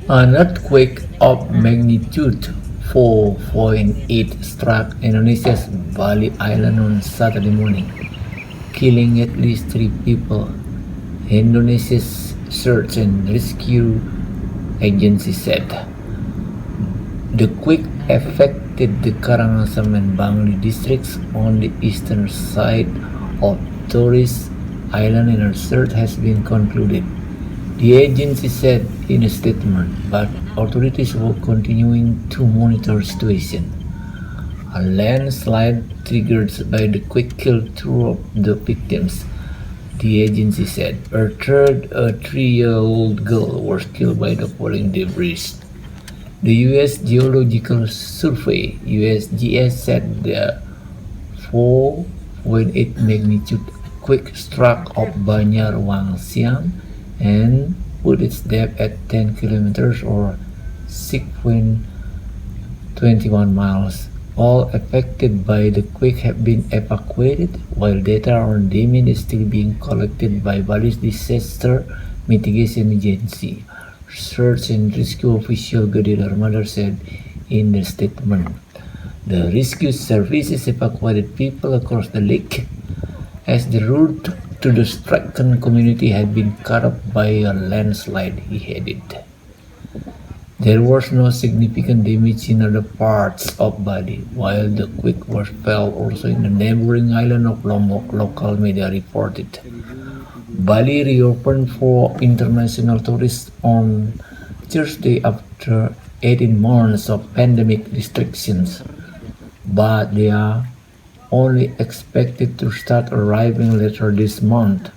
An earthquake of magnitude 4.8 struck Indonesia's Bali island on Saturday morning, killing at least 3 people. Indonesia's search and rescue agency said. The quake affected the Karangasem and Bangli districts on the eastern side of Torres Island and research has been concluded, the agency said in a statement, but authorities were continuing to monitor the situation. A landslide triggered by the quake killed two of the victims, the agency said. A 3-year-old girl was killed by the falling debris. The U.S. Geological Survey (USGS) said the 4.8 magnitude quake struck off Banjarwangsiang and put its depth at 10 kilometers or 6.21 miles. All affected by the quake have been evacuated, while data on damage is still being collected by Bali's Disaster Mitigation Agency. Search and rescue official Gede Darmada said in the statement. The rescue services evacuated people across the lake as the route to the stricken community had been cut off by a landslide, he added. There was no significant damage in other parts of Bali, while the quake was felt also in the neighboring island of Lombok, local media reported. Bali reopened for international tourists on Thursday after 18 months of pandemic restrictions, but they are only expected to start arriving later this month.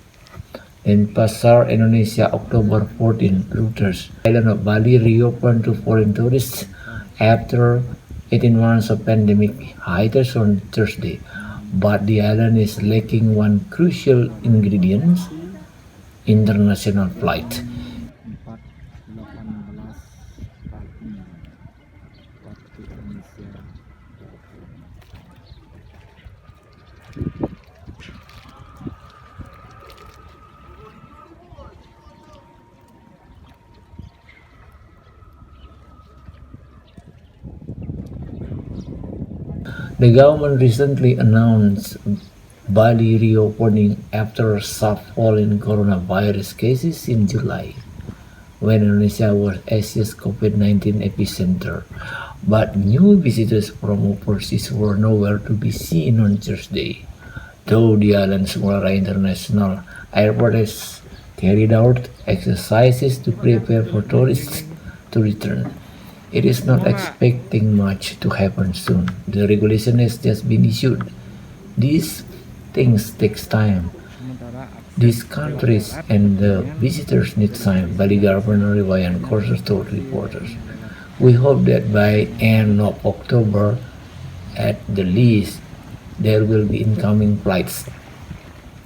Denpasar, Indonesia, October 14, Reuters. The island of Bali reopened to foreign tourists after 18 months of pandemic hiatus on Thursday, but the island is lacking one crucial ingredient, international flight. 4.18 pagi waktu Indonesia Barat. The government recently announced Bali reopening after a sharp fall in coronavirus cases in July, when Indonesia was Asia's COVID-19 epicenter. But new visitors from overseas were nowhere to be seen on Thursday, though the island's Muara International Airport has carried out exercises to prepare for tourists to return. It is not expecting much to happen soon. The regulation has just been issued. These things takes time. Sementara These akses countries darat and the kemudian visitors need time, Bali Governor Riwayan Korsas told reporters. lewat We hope that by end of October, at the least, there will be incoming flights,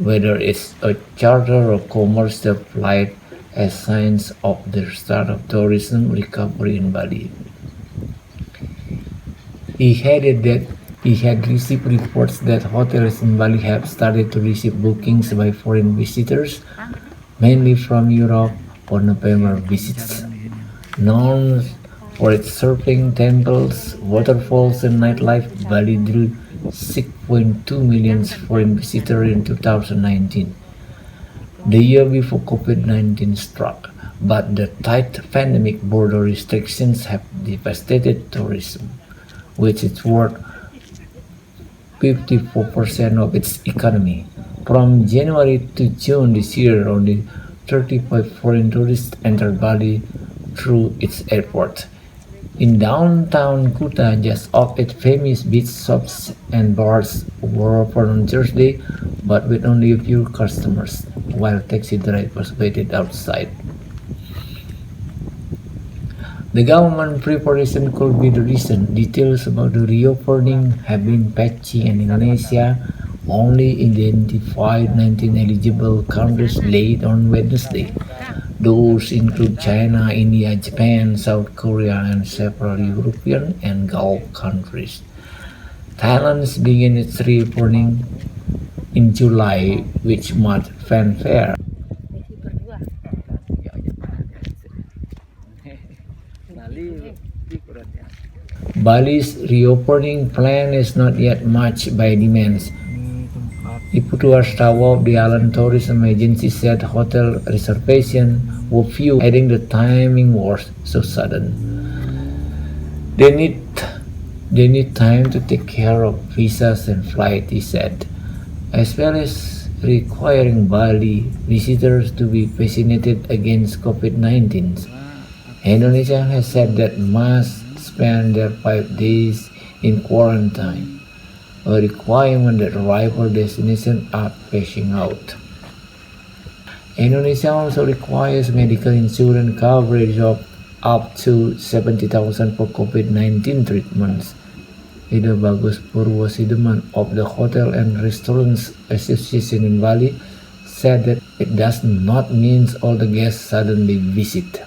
whether it's a charter or commercial flight, as signs of the start of tourism recovery in Bali. He added that he had received reports that hotels in Bali have started to receive bookings by foreign visitors, mainly from Europe, for November visits. jalan di sini. Known for its surfing, temples, waterfalls, and nightlife, Bali drew 6.2 million foreign visitors in 2019, the year before COVID-19 struck. But the tight pandemic border restrictions have devastated tourism, which is worth 54% of its economy. From January to June this year, only 35 foreign tourists entered Bali through its airport. In downtown Kuta, just off its famous beach shops and bars were open on Thursday, but with only a few customers, while taxi drivers waited outside. The government preparation could be the reason. Details about the reopening have been patchy, and Indonesia only identified 19 eligible countries late on Wednesday. Those include China, India, Japan, South Korea, and several European and Gulf countries. Thailand began its reopening in July, which marked fanfare. berat ya. Bali's reopening plan is not yet matched by demands. Ini tempat Iputu Wartawa of the Island Tourism Agency said hotel reservations were few, adding the timing was so sudden. They need time to take care of visas and flight, he said, as well as requiring Bali visitors to be vaccinated against COVID-19. Indonesia has said that must spend their 5 days in quarantine, a requirement that rival destinations are phasing out. Indonesia also requires medical insurance coverage of up to 70,000 for COVID-19 treatments. Ida Bagus Purwosideman of the Hotel and Restaurants Association in Bali said that it does not mean all the guests suddenly visit.